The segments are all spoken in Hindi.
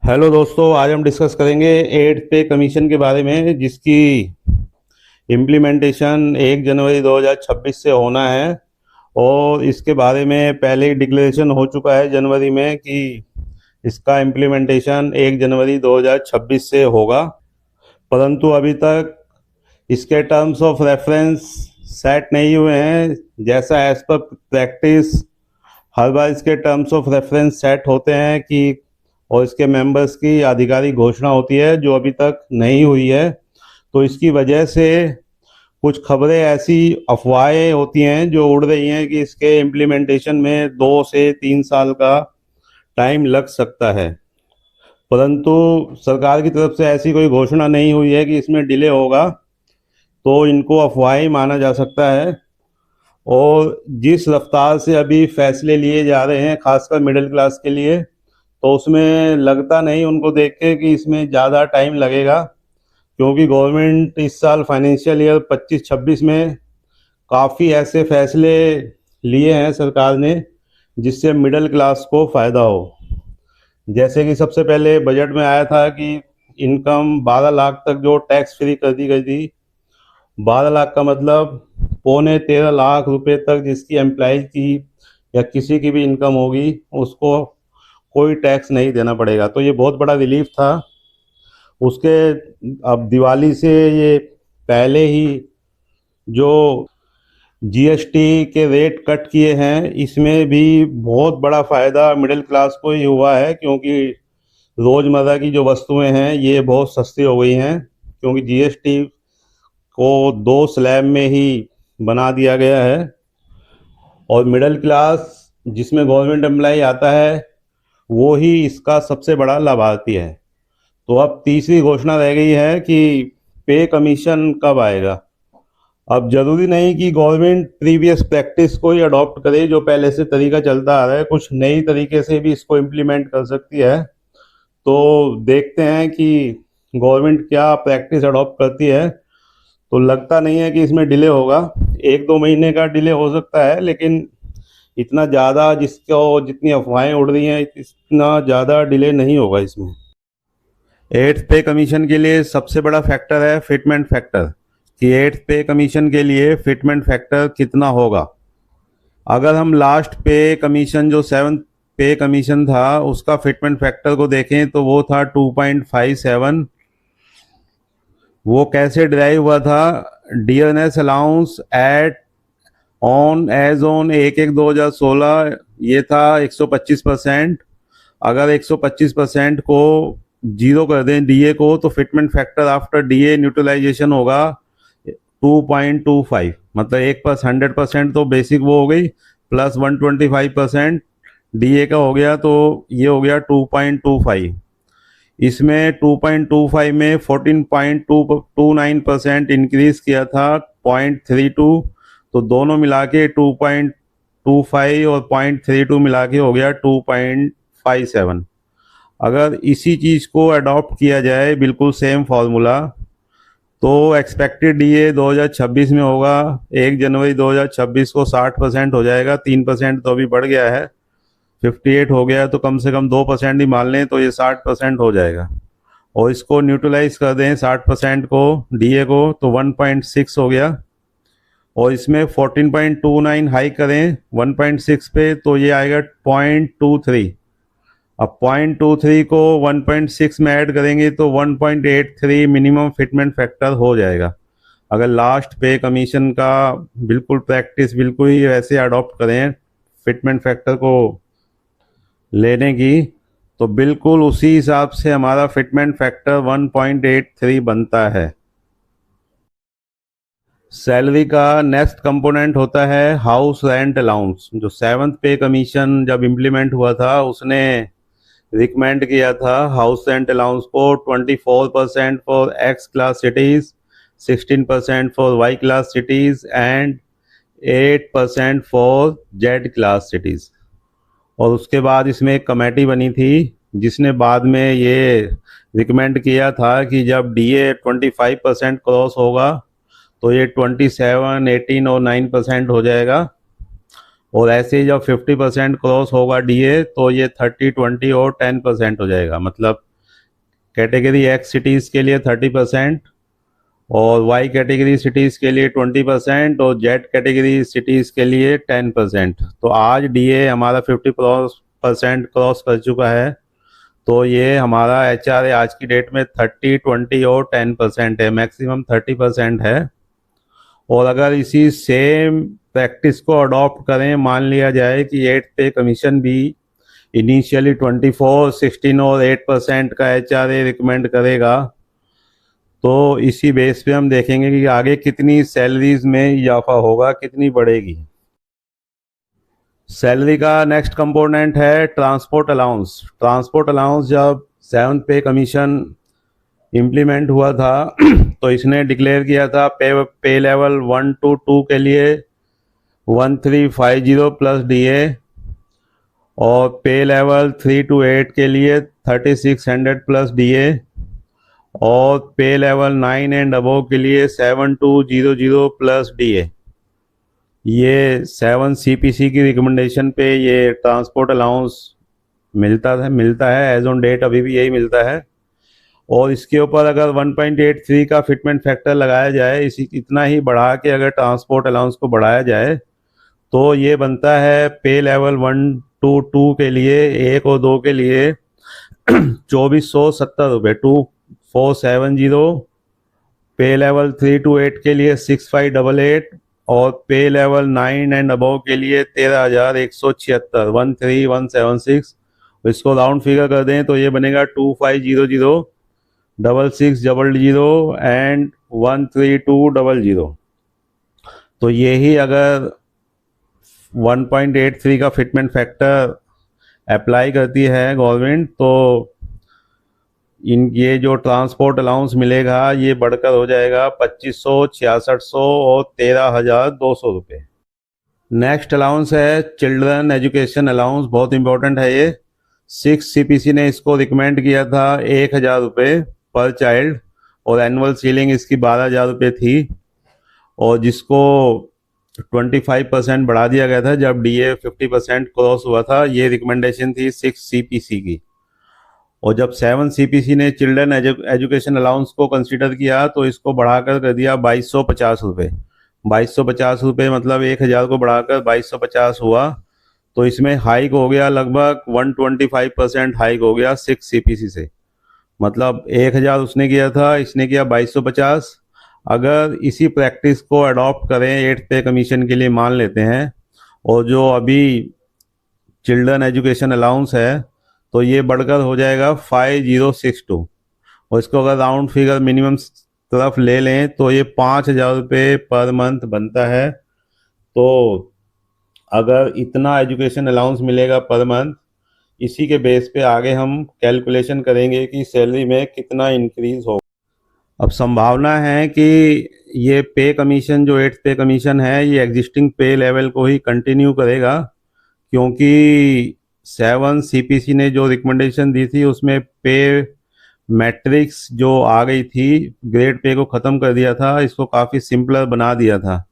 हेलो दोस्तों, आज हम डिस्कस करेंगे एट्थ पे कमीशन के बारे में, जिसकी इम्प्लीमेंटेशन 1 जनवरी 2026 से होना है। और इसके बारे में पहले ही डिक्लेरेशन हो चुका है जनवरी में कि इसका इम्प्लीमेंटेशन 1 जनवरी 2026 से होगा। परंतु अभी तक इसके टर्म्स ऑफ रेफरेंस सेट नहीं हुए हैं। जैसा एज पर प्रैक्टिस हर बार इसके टर्म्स ऑफ रेफरेंस सेट होते हैं कि और इसके मेंबर्स की आधिकारिक घोषणा होती है, जो अभी तक नहीं हुई है। तो इसकी वजह से कुछ खबरें ऐसी अफवाहें होती हैं जो उड़ रही हैं कि इसके इम्प्लीमेंटेशन में 2 से 3 साल का टाइम लग सकता है। परंतु सरकार की तरफ से ऐसी कोई घोषणा नहीं हुई है कि इसमें डिले होगा, तो इनको अफवाहें माना जा सकता है। और जिस रफ्तार से अभी फैसले लिए जा रहे हैं, खासकर मिडिल क्लास के लिए, तो उसमें लगता नहीं उनको देख के कि इसमें ज़्यादा टाइम लगेगा। क्योंकि गवर्नमेंट इस साल फाइनेंशियल ईयर 25-26 में काफ़ी ऐसे फैसले लिए हैं सरकार ने जिससे मिडिल क्लास को फ़ायदा हो। जैसे कि सबसे पहले बजट में आया था कि इनकम 12 लाख तक जो टैक्स फ्री कर दी गई थी। 12 लाख का मतलब 13.25 लाख रुपए तक जिसकी एम्प्लॉयज की या किसी की भी इनकम होगी, उसको कोई टैक्स नहीं देना पड़ेगा। तो ये बहुत बड़ा रिलीफ था। उसके अब दिवाली से ये पहले ही जो जीएसटी के रेट कट किए हैं, इसमें भी बहुत बड़ा फ़ायदा मिडिल क्लास को ही हुआ है। क्योंकि रोज़मर्रा की जो वस्तुएं हैं ये बहुत सस्ती हो गई हैं, क्योंकि जीएसटी को 2 स्लैब में ही बना दिया गया है। और मिडिल क्लास जिसमें गवर्नमेंट एम्प्लॉय आता है, वो ही इसका सबसे बड़ा लाभार्थी है। तो अब तीसरी घोषणा रह गई है कि पे कमीशन कब आएगा। अब जरूरी नहीं कि गवर्नमेंट प्रीवियस प्रैक्टिस को ही अडॉप्ट करे, जो पहले से तरीका चलता आ रहा है। कुछ नई तरीके से भी इसको इम्प्लीमेंट कर सकती है। तो देखते हैं कि गवर्नमेंट क्या प्रैक्टिस अडॉप्ट करती है। तो लगता नहीं है कि इसमें डिले होगा। 1-2 महीने का डिले हो सकता है, लेकिन इतना ज़्यादा जिसको जितनी अफवाहें उड़ रही हैं, इतना ज़्यादा डिले नहीं होगा इसमें। एट्थ पे कमीशन के लिए सबसे बड़ा फैक्टर है फिटमेंट फैक्टर, कि एट्थ पे कमीशन के लिए फिटमेंट फैक्टर कितना होगा। अगर हम लास्ट पे कमीशन जो 7th पे कमीशन था, उसका फिटमेंट फैक्टर को देखें तो वो था 2.57। वो कैसे डिराइव हुआ था? Dearness allowance at on as on 1/1/2016 ये था 125%। अगर 125% को जीरो कर दें डीए को, तो fitment factor after DA neutralization होगा 2.25। मतलब 100% तो बेसिक वो हो गई, प्लस 125% डीए का हो गया, तो ये हो गया 2.25। इसमें 2.25 में 14.29% इंक्रीज किया था 0.32। तो दोनों मिला के 2.25 और 0.32 मिला के हो गया 2.57। अगर इसी चीज़ को अडॉप्ट किया जाए, बिल्कुल सेम फार्मूला, तो एक्सपेक्टेड डीए 2026 में होगा 1 जनवरी 2026 को 60% हो जाएगा। 3% तो अभी बढ़ गया है, 58 हो गया है, तो कम से कम 2% ही मान लें तो ये 60% हो जाएगा। और इसको न्यूट्रलाइज कर दें 60% को डीए को, तो 1.6 हो गया। और इसमें 14.29 हाई करें 1.6 पे, तो ये आएगा 0.23। अब 0.23 को 1.6 में ऐड करेंगे तो 1.83 मिनिमम फिटमेंट फैक्टर हो जाएगा। अगर लास्ट पे कमीशन का बिल्कुल प्रैक्टिस बिल्कुल ही वैसे अडॉप्ट करें फिटमेंट फैक्टर को लेने की, तो बिल्कुल उसी हिसाब से हमारा फिटमेंट फैक्टर 1.83 बनता है। सैलरी का नेक्स्ट कंपोनेंट होता है हाउस रेंट अलाउंस। जो 7th पे कमीशन जब इम्प्लीमेंट हुआ था, उसने रिकमेंड किया था हाउस रेंट अलाउंस को 24% for X class cities, 16% for Y class cities and 8% for Z class cities. और उसके बाद इसमें एक कमेटी बनी थी जिसने बाद में ये रिकमेंड किया था कि जब डीए 25% क्रॉस होगा तो ये 27, 18 और 9% हो जाएगा। और ऐसे ही जब 50% क्रॉस होगा डीए, तो ये 30, 20 और 10% हो जाएगा। मतलब कैटेगरी एक्स सिटीज़ के लिए 30% और वाई कैटेगरी सिटीज़ के लिए 20% और जेड कैटेगरी सिटीज़ के लिए 10%। तो आज डीए हमारा 50% क्रॉस कर चुका है। तो ये हमारा एचआरए आज की डेट में 30, 20 और 10% है, मैक्सिमम 30% है। और अगर इसी सेम प्रैक्टिस को अडॉप्ट करें, मान लिया जाए कि 8 पे कमीशन भी इनिशियली 24, 16 और 8% का एचआरए रिकमेंड करेगा, तो इसी बेस पे हम देखेंगे कि आगे कितनी सैलरीज में इजाफा होगा, कितनी बढ़ेगी। सैलरी का नेक्स्ट कंपोनेंट है ट्रांसपोर्ट अलाउंस। ट्रांसपोर्ट अलाउंस जब 7th पे कमीशन इम्प्लीमेंट हुआ था तो इसने डिक्लेयर किया था पे लेवल 1 to 2 के लिए 1350 प्लस डीए और पे लेवल 3 to 8 के लिए 3600 प्लस डीए और पे लेवल 9 एंड अबव के लिए 7200 प्लस डीए। ये 7 सीपीसी की रिकमेंडेशन पे ये ट्रांसपोर्ट अलाउंस मिलता है एज ऑन डेट, अभी भी यही मिलता है। और इसके ऊपर अगर 1.83 का फिटमेंट फैक्टर लगाया जाए, इतना ही बढ़ा के अगर ट्रांसपोर्ट अलाउंस को बढ़ाया जाए, तो ये बनता है पे लेवल 1 to 2 के लिए, 1 और 2 के लिए 2470 रुपये, 2470। पे लेवल 3 to 8 के लिए 6588 और पे लेवल 9 एंड अबव के लिए 13176, 13176। इसको राउंड फिगर कर दें तो ये बनेगा 2500, 6600 एंड 13200। तो यही अगर 1.83 का फिटमेंट फैक्टर अप्लाई करती है गवर्नमेंट, तो ये जो ट्रांसपोर्ट अलाउंस मिलेगा ये बढ़कर हो जाएगा 2500, 6600 और 13200 रुपये। नेक्स्ट अलाउंस है चिल्ड्रन एजुकेशन अलाउंस। बहुत इंपॉर्टेंट है ये। 6 सीपीसी ने इसको रिकमेंड किया था 1000 रुपये पर चाइल्ड और एनुअल सीलिंग इसकी 12000 रुपये थी, और जिसको 25% बढ़ा दिया गया था जब डीए 50% क्रॉस हुआ था। ये रिकमेंडेशन थी 6 सीपीसी की। और जब 7 सीपीसी ने चिल्ड्रन एजुकेशन अलाउंस को कंसीडर किया तो इसको बढ़ाकर कर दिया 2250 रुपये। 2250 रुपये मतलब 1000 को बढ़ाकर 2250 हुआ। तो इसमें हाइक हो गया, लगभग 125% हाइक हो गया 6 सीपीसी से। मतलब 1000 उसने किया था, इसने किया 2250। अगर इसी प्रैक्टिस को अडॉप्ट करें 8th पे कमीशन के लिए मान लेते हैं, और जो अभी चिल्ड्रन एजुकेशन अलाउंस है तो ये बढ़कर हो जाएगा 5062, और इसको अगर राउंड फिगर मिनिमम तरफ ले लें तो ये 5000 रुपये पर मंथ बनता है। तो अगर इतना एजुकेशन अलाउंस मिलेगा पर मंथ, इसी के बेस पे आगे हम कैलकुलेशन करेंगे कि सैलरी में कितना इंक्रीज होगा। अब संभावना है कि ये पे कमीशन जो 8th पे कमीशन है ये एग्जिस्टिंग पे लेवल को ही कंटिन्यू करेगा, क्योंकि 7 सीपीसी ने जो रिकमेंडेशन दी थी उसमें पे मैट्रिक्स जो आ गई थी, ग्रेड पे को ख़त्म कर दिया था, इसको काफ़ी सिंपलर बना दिया था।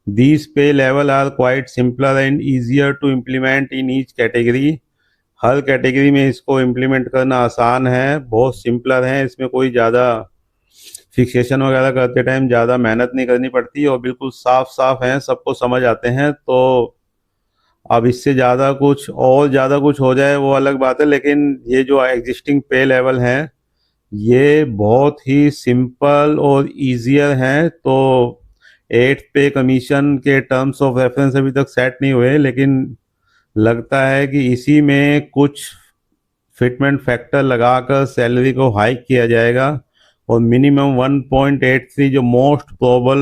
These pay level are quite simpler and easier to implement in each category. हर कैटेगरी में इसको इम्प्लीमेंट करना आसान है, बहुत सिंपलर है। इसमें कोई ज़्यादा फिक्सेशन वगैरह करते टाइम ज़्यादा मेहनत नहीं करनी पड़ती और बिल्कुल साफ साफ हैं, सबको समझ आते हैं। तो अब इससे ज़्यादा कुछ हो जाए वो अलग बात है, लेकिन ये जो एग्जिस्टिंग पे लेवल हैं ये बहुत ही सिंपल और ईजियर हैं। तो 8th पे कमीशन के टर्म्स ऑफ रेफरेंस अभी तक सेट नहीं हुए, लेकिन लगता है कि इसी में कुछ फिटमेंट फैक्टर लगाकर सैलरी को हाइक किया जाएगा, और मिनिमम 1.83 जो मोस्ट प्रोबल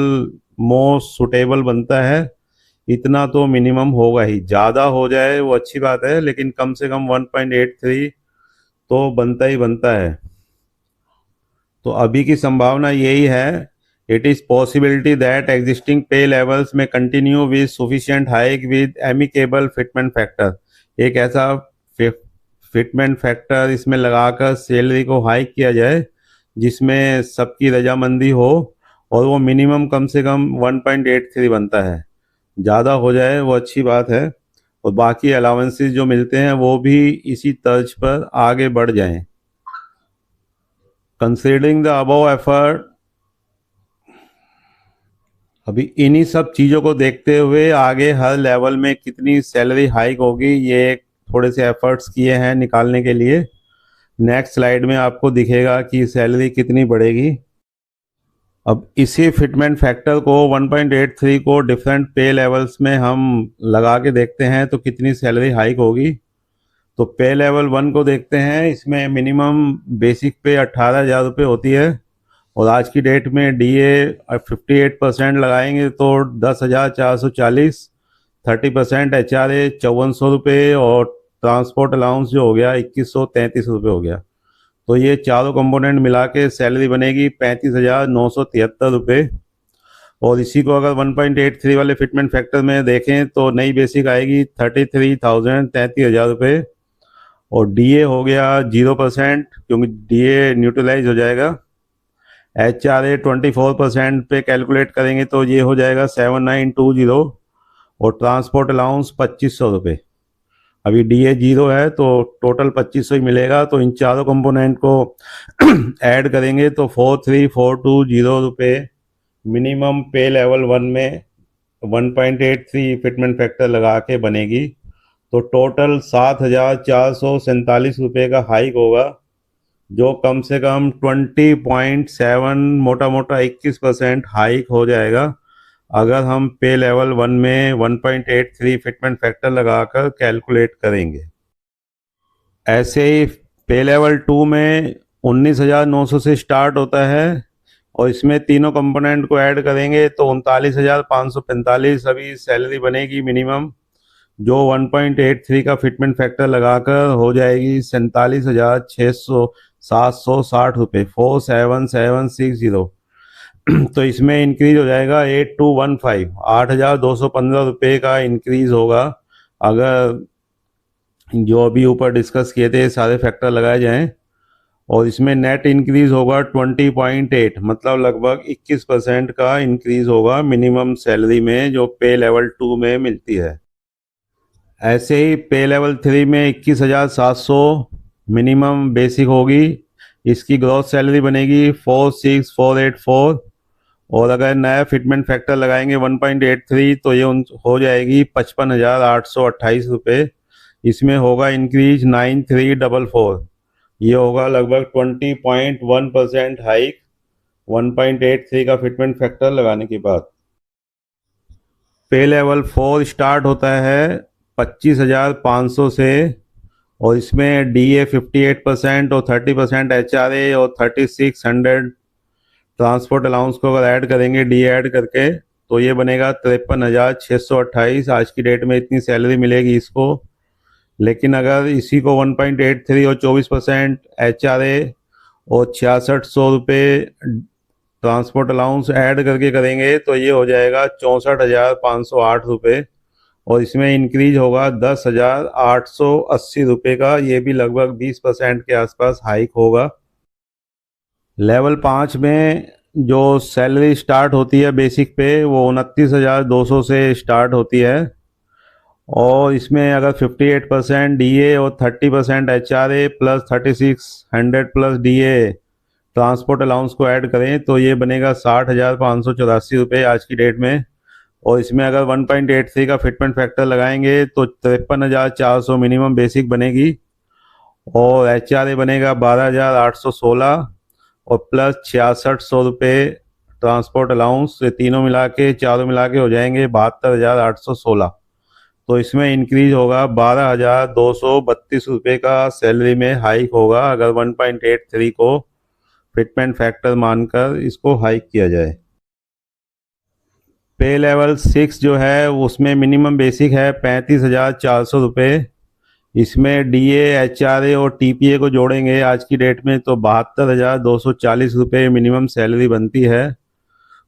मोस्ट सुटेबल बनता है, इतना तो मिनिमम होगा ही। ज़्यादा हो जाए वो अच्छी बात है, लेकिन कम से कम 1.83 तो बनता ही बनता है। तो अभी की संभावना यही है, it is possibility that existing पे लेवल्स में continue with sufficient hike with amicable fitment factor. एक ऐसा फिटमेंट फैक्टर इसमें लगाकर सैलरी को हाइक किया जाए जिसमें सबकी रजामंदी हो, और वो मिनिमम कम से कम 1.83 बनता है। ज़्यादा हो जाए वो अच्छी बात है, और बाकी अलाउंसेस जो मिलते हैं वो भी इसी तर्ज पर आगे बढ़ जाएं। कंसीडरिंग द अबव एफर्ट, अभी इन्हीं सब चीज़ों को देखते हुए आगे हर लेवल में कितनी सैलरी हाइक होगी, ये थोड़े से एफर्ट्स किए हैं निकालने के लिए। नेक्स्ट स्लाइड में आपको दिखेगा कि सैलरी कितनी बढ़ेगी। अब इसी फिटमेंट फैक्टर को 1.83 को डिफरेंट पे लेवल्स में हम लगा के देखते हैं तो कितनी सैलरी हाइक होगी। तो पे लेवल 1 को देखते हैं, इसमें मिनिमम बेसिक पे 18,000 रुपये होती है और आज की डेट में डीए 58% लगाएंगे तो 10,440, 30% HRA 5,400 रुपये और ट्रांसपोर्ट अलाउंस जो हो गया 2,133 रुपये हो गया। तो ये चारों कंपोनेंट मिला के सैलरी बनेगी 35,973 रुपये। और इसी को अगर 1.83 वाले फिटमेंट फैक्टर में देखें तो नई बेसिक आएगी 33,000 रुपये और डीए हो गया 0% क्योंकि डीए न्यूट्रलाइज हो जाएगा। HRA 24% पे कैलकुलेट करेंगे तो ये हो जाएगा 7,920 और ट्रांसपोर्ट अलाउंस 2,500 रुपये। अभी डीए 0 है तो टोटल 2,500 ही मिलेगा। तो इन चारों कंपोनेंट को ऐड करेंगे तो 43,420 रुपये मिनिमम पे लेवल 1 में 1.83 फिटमेंट फैक्टर लगा के बनेगी। तो टोटल 7,447 रुपये का हाइक होगा, जो कम से कम 20.7 मोटा मोटा 21% हाइक हो जाएगा अगर हम पे लेवल 1 में 1.83 फिटमेंट फैक्टर लगाकर कैलकुलेट करेंगे। ऐसे ही पे लेवल 2 में 19,900 से स्टार्ट होता है और इसमें तीनों कंपोनेंट को ऐड करेंगे तो 39,545 अभी सैलरी बनेगी मिनिमम, जो 1.83 का फिटमेंट फैक्टर लगाकर हो जाएगी 47,760 रुपये, 47,760। तो इसमें इंक्रीज हो जाएगा 8,215, 8,215 रुपये का इंक्रीज होगा अगर जो अभी ऊपर डिस्कस किए थे सारे फैक्टर लगाए जाएं। और इसमें नेट इंक्रीज होगा 20.8, मतलब लगभग 21% का इंक्रीज होगा मिनिमम सैलरी में जो पे लेवल 2 में मिलती है। ऐसे ही पे लेवल 3 में 21,700 मिनिमम बेसिक होगी, इसकी ग्रॉस सैलरी बनेगी 46,484 और अगर नया फिटमेंट फैक्टर लगाएंगे 1.83 तो ये हो जाएगी 55,828 रुपये। इसमें होगा इंक्रीज 9,344, ये होगा लगभग 20.1% हाइक 1.83 का फिटमेंट फैक्टर लगाने के बाद। पे लेवल 4 स्टार्ट होता है 25,500 से और इसमें डीए 58% और 30% HRA और 3,600 ट्रांसपोर्ट अलाउंस को अगर ऐड करेंगे डीए ऐड करके तो ये बनेगा 53,628। आज की डेट में इतनी सैलरी मिलेगी इसको। लेकिन अगर इसी को 1.83 और 24% HRA और 6,600 रुपये ट्रांसपोर्ट अलाउंस ऐड करके करेंगे तो ये हो जाएगा 64,508 रुपये और इसमें इंक्रीज होगा 10,880 रुपये का, ये भी लगभग 20% के आसपास हाइक होगा। लेवल 5 में जो सैलरी स्टार्ट होती है बेसिक पे वो 29,200 से स्टार्ट होती है और इसमें अगर 58% डीए और 30% HRA plus 3,600 plus DA transport allowance को ऐड करें तो ये बनेगा 60,584 रुपये आज की डेट में। और इसमें अगर 1.83 का फिटमेंट फैक्टर लगाएंगे तो 53,400 मिनिमम बेसिक बनेगी और HRA बनेगा 12,816 और प्लस 6,600 रुपये ट्रांसपोर्ट अलाउंस, ये तीनों मिला के चारों मिला के हो जाएंगे 72,816। तो इसमें इंक्रीज होगा 12,232 रुपये का सैलरी में हाइक होगा अगर 1.83 को फिटमेंट फैक्टर मानकर इसको हाइक किया जाए। पे लेवल 6 जो है उसमें मिनिमम बेसिक है 35,400 रुपये। इसमें डीए HRA और TPA को जोड़ेंगे आज की डेट में तो 72,240 रुपये मिनिमम सैलरी बनती है,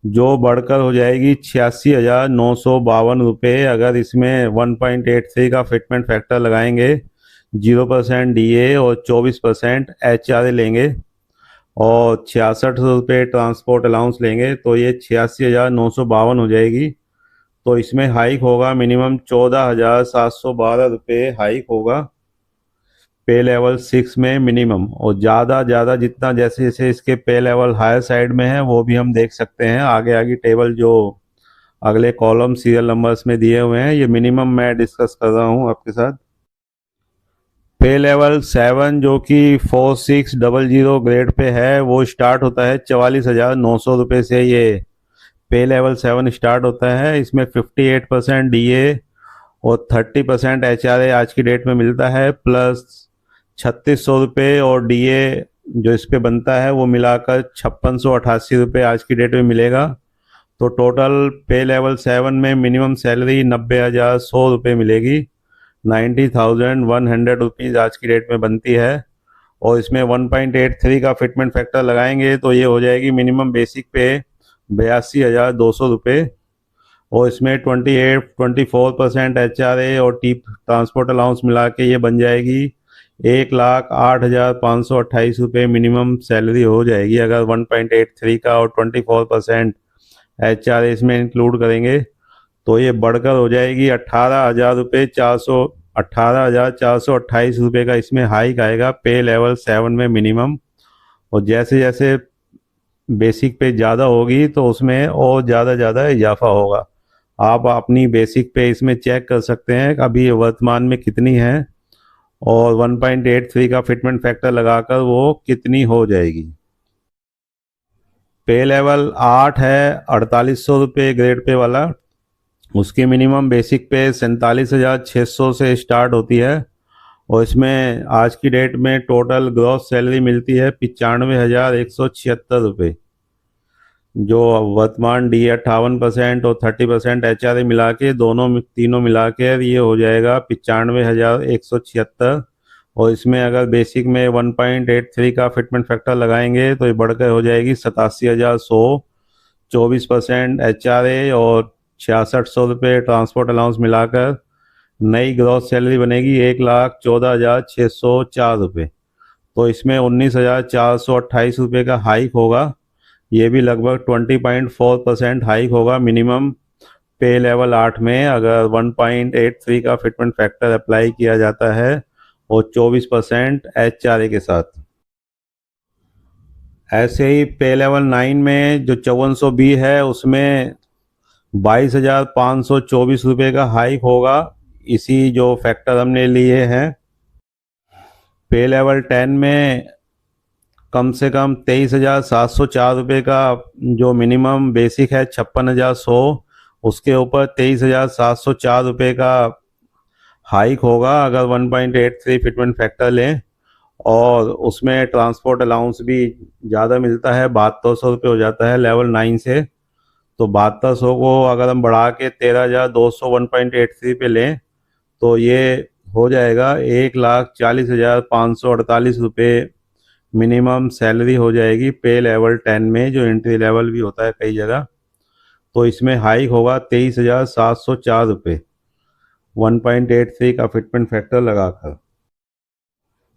जो बढ़कर हो जाएगी 86,952 रुपये अगर इसमें 1.83 का फिटमेंट फैक्टर लगाएंगे, 0% डीए और 24% HRA लेंगे और 6,600 रुपये ट्रांसपोर्ट अलाउंस लेंगे तो ये 86,952 हो जाएगी। तो इसमें हाइक होगा मिनिमम 14,712 रुपये हाइक होगा। पे लेवल 6 में मिनिमम, और ज़्यादा जितना जैसे जैसे इसके पे लेवल हायर साइड में है वो भी हम देख सकते हैं। आगे आगे टेबल जो अगले कॉलम सीरियल नंबर्स में दिए हुए हैं, ये मिनिमम मैं डिस्कस कर रहा हूँ आपके साथ। पे लेवल 7 जो कि 4600 ग्रेड पे है, वो स्टार्ट होता है 44,900 रुपये से। ये पे लेवल 7 स्टार्ट होता है। इसमें 58% DA और 30% HRA आज की डेट में मिलता है, प्लस 3600 रुपये, और DA जो इस पे बनता है वो मिलाकर 5688 रुपये आज की डेट में मिलेगा। तो टोटल पे लेवल 7 में मिनिमम सैलरी 90,100 रुपये मिलेगी। 90,100 रुपीज़ आज की डेट में बनती है। और इसमें 1.83 का फिटमेंट फैक्टर लगाएंगे तो ये हो जाएगी मिनिमम बेसिक पे 82,200 रुपये। और इसमें 24% HRA और टी ट्रांसपोर्ट अलाउंस मिला के ये बन जाएगी 1,08,528 रुपये मिनिमम सैलरी हो जाएगी। अगर 1.83 का और 24% HRA इसमें इंक्लूड करेंगे तो ये बढ़कर हो जाएगी 18,428 रुपये का इसमें हाइक आएगा पे लेवल 7 में मिनिमम। और जैसे जैसे बेसिक पे ज़्यादा होगी तो उसमें और ज़्यादा इजाफा होगा। आप अपनी बेसिक पे इसमें चेक कर सकते हैं अभी वर्तमान में कितनी है, और 1.83 का फिटमेंट फैक्टर लगाकर वो कितनी हो जाएगी। पे लेवल 8 है 4800 रुपये ग्रेड पे वाला। उसकी मिनिमम बेसिक पे 47,600 से स्टार्ट होती है। और इसमें आज की डेट में टोटल ग्रॉस सैलरी मिलती है 95,176 रुपये, जो वर्तमान DA 58% और 30% HRA मिला के तीनों मिला के ये हो जाएगा 95,176। और इसमें अगर बेसिक में 1.83 का फिटमेंट फैक्टर लगाएंगे तो ये बढ़कर हो जाएगी 87,100। 24% HRA और 6600 रुपये ट्रांसपोर्ट अलाउंस मिलाकर नई ग्रॉस सैलरी बनेगी 1,14,604 रुपये। तो इसमें 19,428 रुपये का हाइक होगा। ये भी लगभग 20.4% हाइक होगा मिनिमम पे लेवल 8 में, अगर 1.83 का फिटमेंट फैक्टर अप्लाई किया जाता है और 24% HRA के साथ। ऐसे ही पे लेवल 9 में जो 5400B है उसमें 22,524 रुपये का हाइक होगा, इसी जो फैक्टर हमने लिए हैं। पे लेवल 10 में कम से कम 23,704 रुपये का जो मिनिमम बेसिक है 56,100, उसके ऊपर 23,704 रुपये का हाइक होगा अगर 1.83 फिटमेंट फैक्टर लें। और उसमें ट्रांसपोर्ट अलाउंस भी ज़्यादा मिलता है, 7200 रुपये हो जाता है लेवल 9 से। तो 7200 को अगर हम बढ़ा के 13,200 1.83 पे लें तो ये हो जाएगा 1,40,548 रुपये मिनिमम सैलरी हो जाएगी पे लेवल 10 में, जो एंट्री लेवल भी होता है कई जगह। तो इसमें हाइक होगा 23,704 रुपये 1.83 का फिटमेंट फैक्टर लगाकर।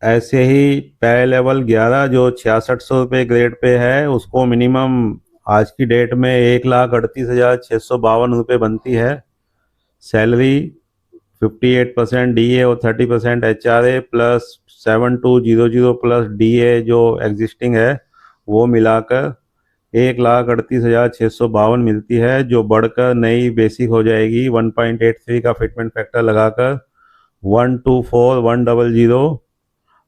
ऐसे ही पे लेवल 11 जो 6600 रुपये ग्रेड पे है, उसको मिनिमम आज की डेट में 1,38,652 रुपये बनती है सैलरी। 58% DA और 30% HRA प्लस 7200 प्लस DA जो एग्जिस्टिंग है वो मिलाकर 1,38,652 मिलती है, जो बढ़कर नई बेसिक हो जाएगी 1.83 का फिटमेंट फैक्टर लगाकर 124,100।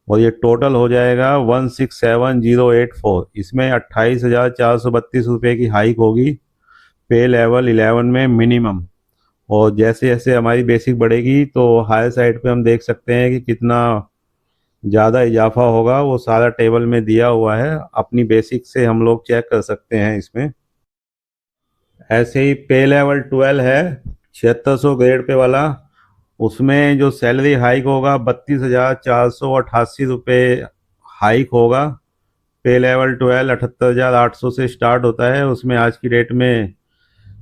और ये टोटल हो जाएगा 167,084। इसमें 28,432 रुपये की हाइक होगी पे लेवल 11 में मिनिमम। और जैसे जैसे हमारी बेसिक बढ़ेगी तो हायर साइड पे हम देख सकते हैं कि कितना ज़्यादा इजाफा होगा, वो सारा टेबल में दिया हुआ है, अपनी बेसिक से हम लोग चेक कर सकते हैं इसमें। ऐसे ही पे लेवल 12 है 7600 ग्रेड पे वाला। उसमें जो सैलरी हाइक होगा 32,488 रुपये हाइक होगा। पे लेवल 12 78,800 से स्टार्ट होता है। उसमें आज की डेट में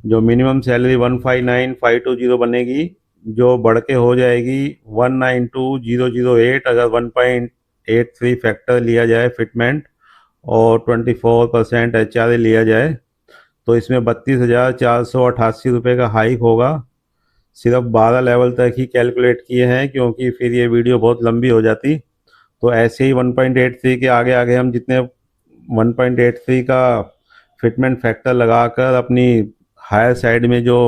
जो मिनिमम सैलरी 159,520 बनेगी, जो बढ़ के हो जाएगी 192,008 अगर 1.83 फैक्टर लिया जाए फिटमेंट और 24% HRA लिया जाए। तो इसमें 32,488 रुपये का हाइक होगा। सिर्फ 12 लेवल तक ही कैलकुलेट किए हैं क्योंकि फिर ये वीडियो बहुत लंबी हो जाती। तो ऐसे ही 1.83 के आगे आगे हम जितने 1.83 का फिटमेंट फैक्टर लगाकर अपनी हायर साइड में जो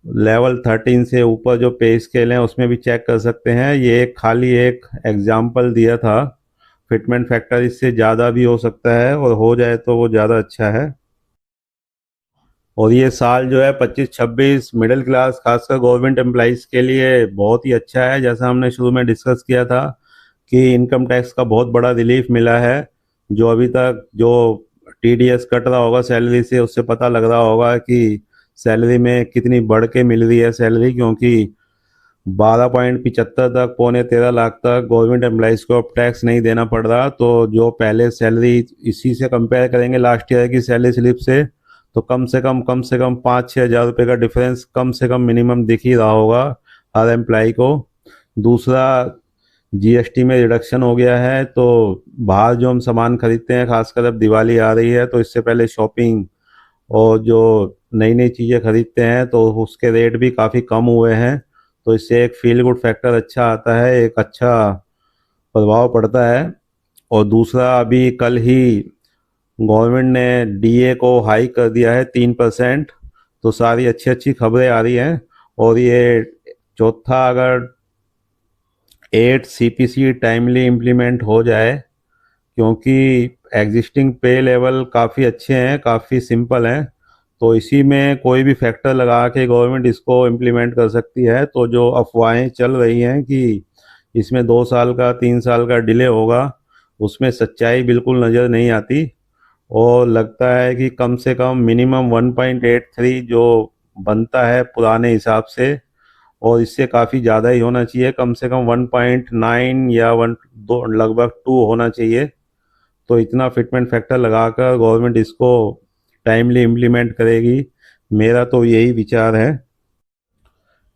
लेवल 13 से ऊपर जो पे स्केल है उसमें भी चेक कर सकते हैं। ये खाली एक एग्जाम्पल दिया था। फिटमेंट फैक्टर इससे ज़्यादा भी हो सकता है और हो जाए तो वो ज़्यादा अच्छा है। और ये साल जो है 25-26 मिडिल क्लास खासकर गवर्नमेंट एम्प्लॉइज़ के लिए बहुत ही अच्छा है। जैसा हमने शुरू में डिस्कस किया था कि इनकम टैक्स का बहुत बड़ा रिलीफ मिला है। जो अभी तक जो टीडीएस कट रहा होगा सैलरी से, उससे पता लग रहा होगा कि सैलरी में कितनी बढ़ के मिल रही है सैलरी, क्योंकि 12.75 तक, 13.25 लाख तक गवर्नमेंट एम्प्लॉइज़ को अब टैक्स नहीं देना पड़ रहा। तो जो पहले सैलरी, इसी से कंपेयर करेंगे लास्ट ईयर की सैलरी स्लिप से, तो कम से कम 5-6 हज़ार रुपये का डिफरेंस कम से कम मिनिमम दिख ही रहा होगा हर एम्प्लॉय को। दूसरा, जीएसटी में रिडक्शन हो गया है, तो बाहर जो हम सामान खरीदते हैं, खासकर अब दिवाली आ रही है तो इससे पहले शॉपिंग और जो नई नई चीज़ें खरीदते हैं तो उसके रेट भी काफ़ी कम हुए हैं। तो इससे एक फील गुड फैक्टर अच्छा आता है, एक अच्छा प्रभाव पड़ता है। और दूसरा, अभी कल ही गवर्नमेंट ने डीए को हाई कर दिया है 3%। तो सारी अच्छी अच्छी खबरें आ रही हैं। और ये चौथा, अगर 8 सीपीसी टाइमली इम्प्लीमेंट हो जाए, क्योंकि एग्जिस्टिंग पे लेवल काफ़ी अच्छे हैं, काफ़ी सिंपल हैं, तो इसी में कोई भी फैक्टर लगा के गवर्नमेंट इसको इम्प्लीमेंट कर सकती है। तो जो अफवाहें चल रही हैं कि इसमें 2 साल का 3 साल का डिले होगा, उसमें सच्चाई बिल्कुल नज़र नहीं आती। और लगता है कि कम से कम मिनिमम 1.83 जो बनता है पुराने हिसाब से, और इससे काफ़ी ज़्यादा ही होना चाहिए, कम से कम 1.9 या 1 2 लगभग 2 होना चाहिए। तो इतना फिटमेंट फैक्टर लगाकर गवर्नमेंट इसको टाइमली इम्प्लीमेंट करेगी, मेरा तो यही विचार है।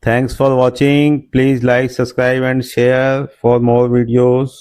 Thanks for watching, please like, subscribe and share for more videos.